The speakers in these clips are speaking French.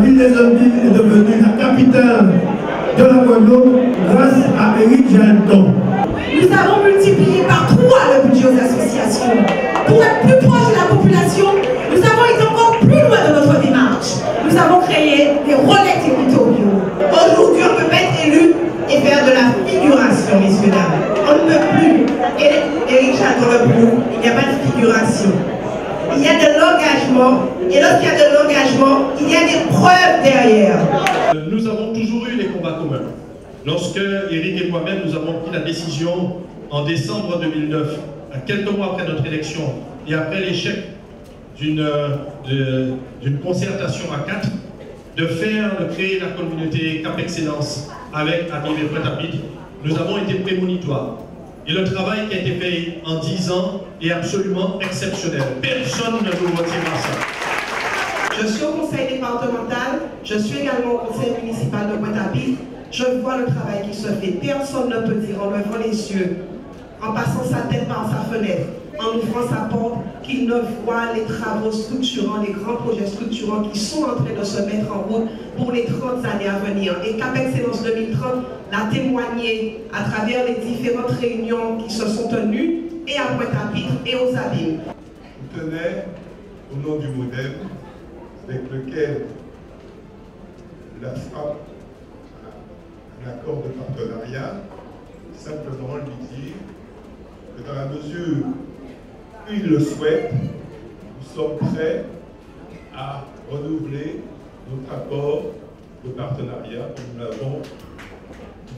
ville des Antilles est devenue la capitale de la Guadeloupe grâce à Éric Jalton. Nous avons multiplié par 3 le budget aux associations. Pour être plus proche de la population, nous avons été encore plus loin de notre démarche. Nous avons créé des relais territoriaux. Aujourd'hui, on ne peut pas être élu et faire de la figuration, messieurs, dames. On ne peut plus. Éric Jalton le prouve, il n'y a pas de figuration. Il y a de l'engagement, et lorsqu'il y a de l'engagement, il y a des preuves derrière. Nous avons toujours eu des combats communs. Lorsque Éric et moi-même, nous avons pris la décision en décembre 2009, à quelques mois après notre élection, et après l'échec d'une concertation à 4, de créer la communauté Cap Excellence avec Aviv et Pointe-à-Pitre, nous avons été prémonitoires. Et le travail qui a été fait en 10 ans est absolument exceptionnel. Personne ne nous retirera ça. Je suis au conseil départemental, je suis également au conseil municipal de Pointe-à-Pitre. Je vois le travail qui se fait. Personne ne peut dire en levant les yeux, en passant sa tête par sa fenêtre, en ouvrant sa porte, qu'il ne voit les travaux structurants, les grands projets structurants qui sont en train de se mettre en route pour les 30 années à venir. Et Cap Excellence 2030 l'a témoigné à travers les différentes réunions qui se sont tenues, et à Pointe-à-Pitre et aux Abîmes. Je tenais, au nom du MODEM, avec lequel la FRAP a un accord de partenariat, simplement lui dire que dans la mesure où il le souhaite, nous sommes prêts à renouveler notre accord de partenariat que nous l'avons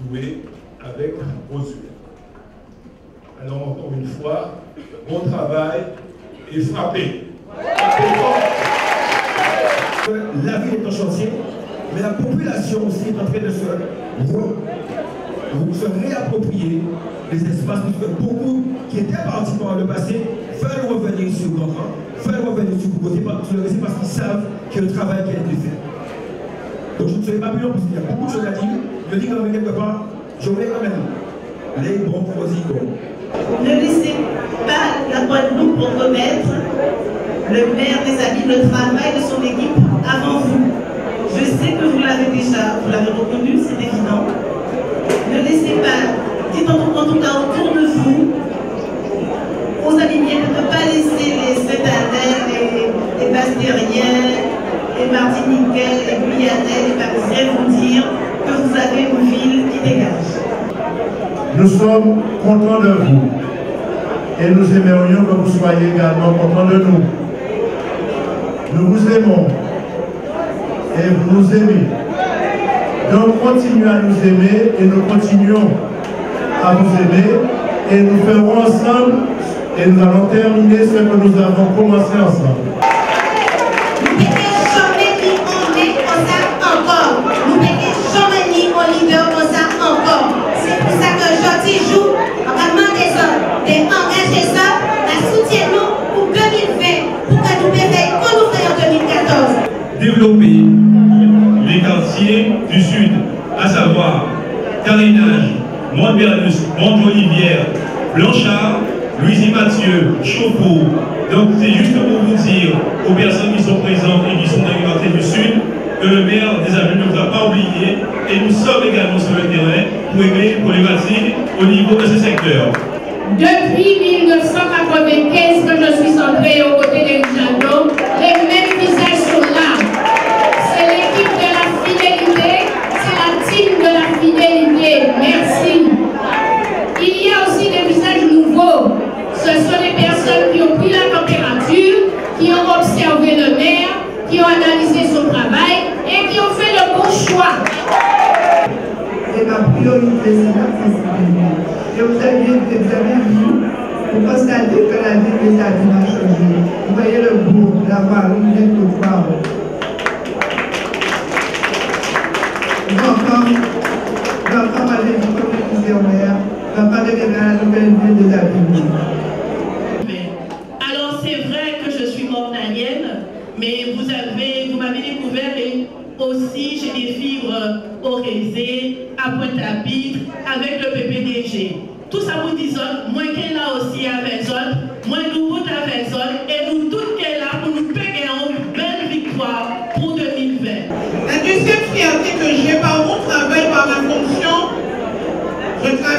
noué avec Rosuel. Alors encore une fois, mon travail est frappé. La ville est en chantier, mais la population aussi est en train de se réapproprier les espaces. Beaucoup qui étaient partis par le passé veulent revenir sur Grand Camp, veulent revenir sur Bougoté parce qu'ils savent qu'il y a un travail qui a été fait. Donc je ne serai pas plus long parce qu'il y a beaucoup de choses à dire. Je dis quand même quelque part, je voulais quand même les bons prosicos. Ne laissez pas la Guadeloupe compromettre le maire des Abîmes, le travail de son équipe avant vous. Je sais que vous l'avez déjà, vous l'avez reconnu, c'est évident. Ne laissez pas, dites en tout cas autour de vous, aux Abîmiens, de ne pas laisser les Saint-Adèle, les Bastériens, les Martiniquais, les Guyanais, les Parisiens vous dire que vous avez une ville qui dégage. Nous sommes contents de vous et nous aimerions que vous soyez également contents de nous. Nous vous aimons et vous nous aimez. Donc continuez à nous aimer et nous continuons à vous aimer et nous ferons ensemble et nous allons terminer ce que nous avons commencé ensemble. Nous ne pouvons jamais dire on est comme ça encore. Nous ne pouvons jamais dire on leader comme ça encore. C'est pour ça que aujourd'hui joue en vraiment des hommes, des engagés hommes, à soutien nous pour 2020, pour que nous puissions qu'on nous fait en 2014. Développer les quartiers du Sud, à savoir Carénage, Mont-Bernus, Mont-Olivière, Blanchard, Louisy-Mathieu, Chopeau. Donc c'est juste pour vous dire aux personnes qui sont présentes et qui sont dans les quartiers du Sud que le maire des Abîmes ne vous a pas oublié et nous sommes également sur le terrain pour aider les problématiques au niveau de ce secteur. Depuis 1995 que je suis entrée aux côtés d'Éric Jalton, les mêmes visages sont là. C'est l'équipe de la fidélité, c'est la team de la fidélité. Merci. Il y a aussi des visages nouveaux. Ce sont des personnes qui ont pris la température, qui ont observé le maire, qui ont analysé son travail et qui ont fait le bon choix. Et ma priorité, c'est l'accessibilité. Et vous avez vu, vous constatez que la vie des Abîmes a changé. Vous voyez le bourg, la Marine, les trottoirs. L'enfant m'a dit, comme je disais au maire, l'enfant deviendra la nouvelle ville des Abîmes. Alors c'est vrai que je suis mornalienne, mais vous m'avez découvert et aussi j'ai des fibres au Rézé, à Pointe-à-Pitre, avec le PPDG. Tout ça vous dit, moi qui est là aussi avec autres, moi nous vous avec autres, et nous toutes qui est là pour nous payer une belle victoire pour 2020.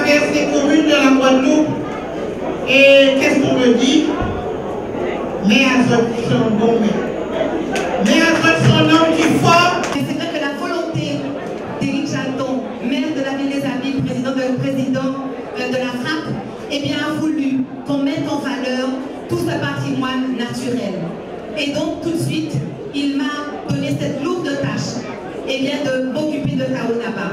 travers ces communes de la Guadeloupe. Et qu'est-ce qu'on me dit? Mais à son bon mais à son homme qui fort. C'est vrai que la volonté d'Éric Jalton, maire de la ville des Abîmes, président de la FRAP, eh bien, a voulu qu'on mette en valeur tout ce patrimoine naturel. Et donc, tout de suite, il m'a donné cette lourde tâche, eh bien, de m'occuper de Taonaba.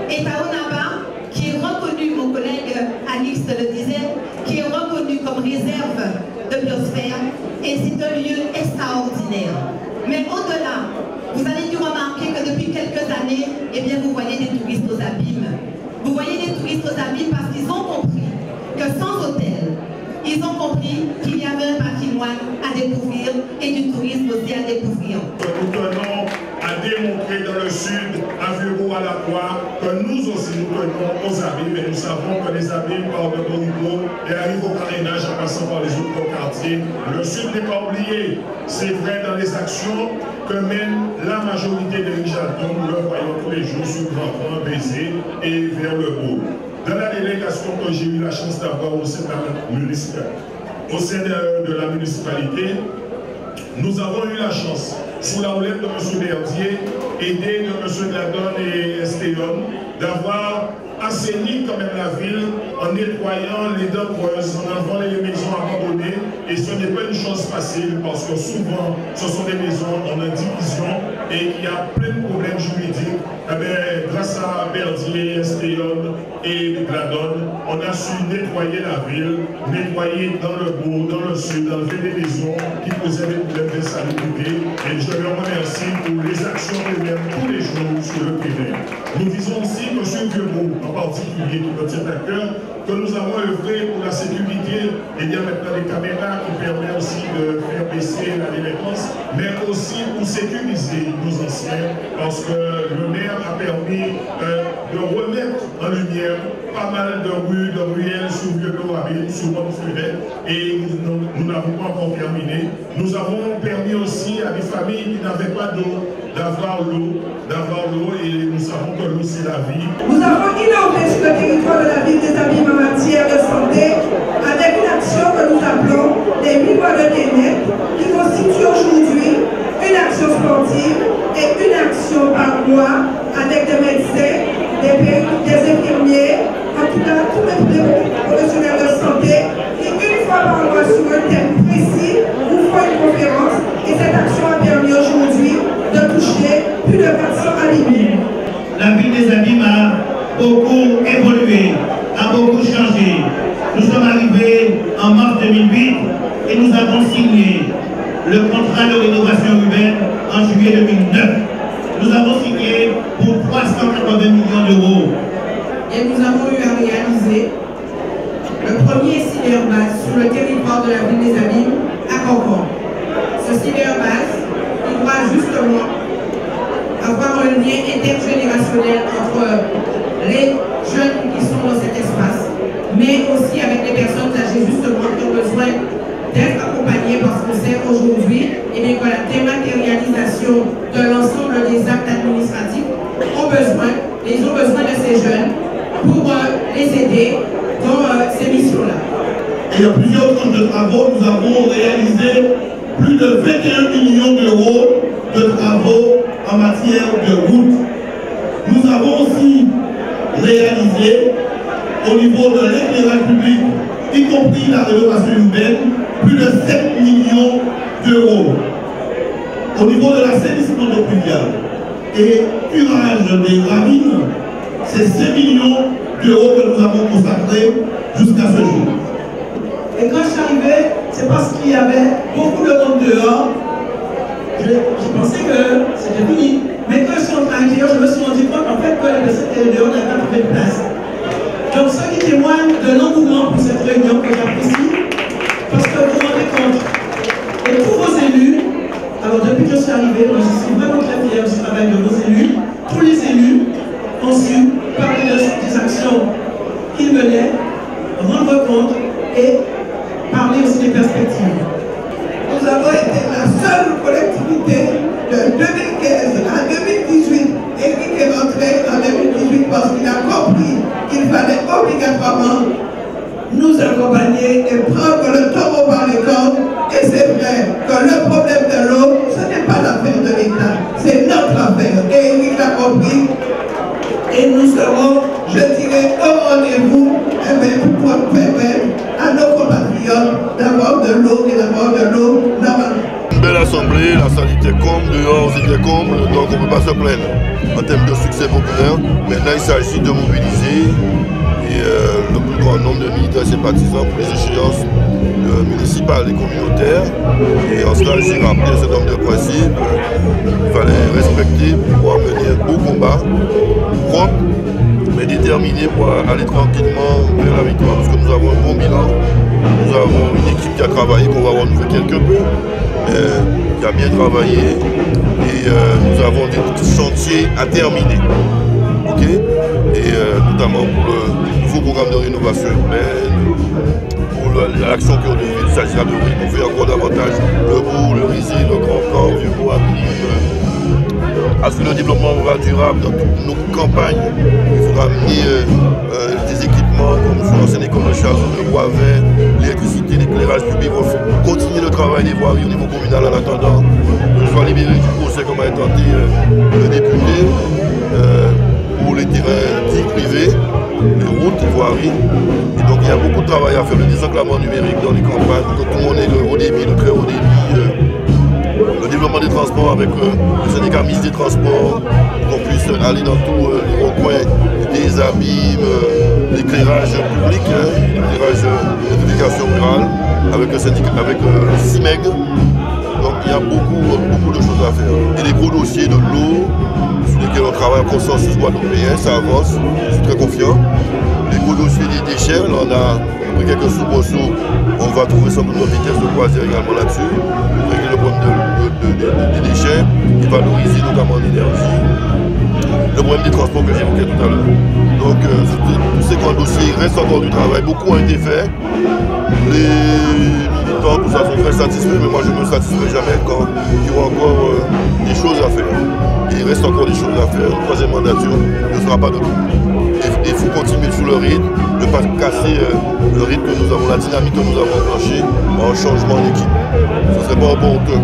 Et Taonaba, qui est reconnu, mon collègue Alix le disait, qui est reconnu comme réserve de biosphère, et c'est un lieu extraordinaire. Mais au-delà, vous avez dû remarquer que depuis quelques années, eh bien, vous voyez des touristes aux Abîmes. Vous voyez des touristes aux Abîmes parce qu'ils ont compris que sans hôtel, ils ont compris qu'il y avait un patrimoine à découvrir et du tourisme aussi à découvrir. Nous tenons à démontrer dans le sud, à Vieux-Beau-à-la-Croix, que nous aussi nous tenons aux Abîmes et nous savons que les Abîmes partent de Boribo et arrivent au carénage en passant par les autres quartiers. Le sud n'est pas oublié, c'est vrai dans les actions que mène la majorité des Jalton, nous le voyons tous les jours sur Grand-Grand, Bézé et vers le Beau. Dans la délégation que j'ai eu la chance d'avoir au sein de la municipalité, nous avons eu la chance, sous la houlette de M. Verdier, aidé de M. Gladon et Estéon, d'avoir assaini quand même la ville en nettoyant les dents creuses, en enlevant les maisons abandonnées. Et ce n'est pas une chose facile parce que souvent, ce sont des maisons en indivision et il y a plein de problèmes juridiques. Grâce à Verdier, Estéon et Gladon, on a su nettoyer la ville, nettoyer dans le Beau, dans le sud, enlever des maisons qui posaient des problèmes d'insalubrité. Et je leur remercie pour les actions qu'ils mènent tous les jours sur le terrain. Nous disons aussi que sur Vieux-Beau, en particulier, qui me tient à cœur, que nous avons œuvré pour la sécurité. Il y a maintenant des caméras qui permettent aussi de faire baisser la délinquance, mais aussi pour sécuriser nos anciens, parce que le maire a permis de remettre en lumière pas mal de rues, de ruelles sur Vieux-Beau, sur Montfeuillet, et nous n'avons pas encore terminé. Nous avons permis aussi à des familles qui n'avaient pas d'eau, d'avoir l'eau, et nous savons que l'eau c'est la vie. Nous avons innové sur le territoire de la ville des Abîmes en matière de santé avec une action que nous appelons les 1000 mois de bien-être, qui constitue aujourd'hui une action sportive et une action par mois avec des médecins, des infirmiers, en tout cas tous les professionnels de santé, qui une fois par mois sur un thème précis nous font une conférence, et cette action a permis aujourd'hui de toucher plus de 400 Abîmes. La ville des Abîmes a beaucoup évolué, a beaucoup changé. Nous sommes arrivés en mars 2008 et nous avons signé le contrat de rénovation urbaine en juillet 2009. Nous avons signé pour 380 millions d'euros. Et nous avons eu à réaliser le premier cyberbase sur le territoire de la ville des Abîmes à Concorde. Ce cyberbase, il doit justement avoir un lien intergénérationnel entre les jeunes qui sont dans cet espace, mais aussi avec les personnes âgées justement qui ont besoin d'être accompagnées, parce qu'on sait aujourd'hui que la dématérialisation de l'ensemble des actes administratifs ils ont besoin de ces jeunes pour les aider dans ces missions-là. Et il y a plusieurs tranches de travaux. Nous avons réalisé plus de 21 millions d'euros de travaux en matière de route. Nous avons aussi réalisé au niveau de l'éclairage public, y compris la rénovation urbaine, plus de 7 millions d'euros. Au niveau de l'assainissement d'eau pluviale et curage des ravines, c'est 5 millions d'euros que nous avons consacrés jusqu'à ce jour. Et quand je suis arrivé, c'est parce qu'il y avait beaucoup de monde dehors. Je pensais que c'était fini. Mais quand je suis entré à l'intérieur, je me suis rendu compte en fait que les personnes qui étaient dehors n'avaient pas trouvé de place. Donc ce qui témoigne de l'engouement pour cette réunion que j'apprécie, parce que vous vous rendez compte, et tous vos élus, alors depuis que je suis arrivé, moi je suis vraiment très fier du travail de vos élus. Tous les élus ont su parler des actions qu'ils menaient, rendre compte et parler aussi des perspectives. Nous avons été la seule collectivité de 2015 à 2018. Éric est rentré en 2018 parce qu'il a compris qu'il fallait obligatoirement nous accompagner et prendre le taureau par les cornes. Et c'est vrai que le problème de l'eau, ce n'est pas l'affaire de l'État, c'est notre affaire. Et il l'a compris. Et nous serons, je dirais, au rendez-vous pour pouvoir permettre à nos compatriotes d'avoir de l'eau et d'avoir de l'eau normalement. Une belle assemblée, la salle était comble, dehors c'était comble, donc on ne peut pas se plaindre en termes de succès populaire. Maintenant il s'agit de mobiliser le plus grand nombre de militants et sympathisants pour les échéances municipales et communautaires. Et en cela, j'ai rappelé un certain nombre de principes qu'il fallait respecter pour pouvoir mener un beau combat, propre, mais déterminé pour aller tranquillement vers la victoire. Parce que nous avons un bon bilan, nous avons une équipe qui a travaillé, qu'on va renouveler quelque peu, qui a bien travaillé, et nous avons des chantiers à terminer. Okay? Et notamment pour le nouveau programme de rénovation urbaine, pour l'action cœur de ville, il s'agira de rénover encore davantage le bourg, le Risé, le Grand Camp, le Vieux-Bourg, assurer le développement rural durable dans toutes nos campagnes. Il faudra amener des équipements comme sur l'ancienne école de Charles, le bois vert, l'électricité, l'éclairage public. Il faut continuer le travail des voiries au niveau communal en attendant que je sois libéré du procès comme a tenté le député. Pour les terrains dits privés, les routes, les voiries. Et donc il y a beaucoup de travail à faire, le désenclavement numérique dans les campagnes, pour que tout le monde ait le haut débit, le très haut débit, le développement des transports avec le syndicat mixte des transports, qu'on puisse aller dans tous les recoins des abîmes, l'éclairage public, l'éclairage de l'éducation rurale, avec le syndicat, avec le CIMEG. Donc il y a beaucoup de choses à faire. Et les gros dossiers de l'eau, sur lesquels on travaille en consensus guadeloupéen, ça avance, je suis très confiant. Les gros dossiers des déchets, là, on a pris quelques soubresauts, on va trouver sans doute notre vitesse de croisière également là-dessus, pour régler le problème des déchets et valoriser notamment l'énergie. Le problème des transports que j'évoquais tout à l'heure. Donc tous ces grands dossiers, il reste encore du travail, beaucoup ont été faits. Les militants, tout ça, sont très satisfaits, mais moi je ne me satisferai jamais quand il y aura encore des choses à faire. Et il reste encore des choses à faire. Une troisième mandature ne sera pas de tout. Il faut continuer sur le rythme, ne pas casser le rythme que nous avons, la dynamique que nous avons enclenchée en changement d'équipe. Ce ne serait pas opportun.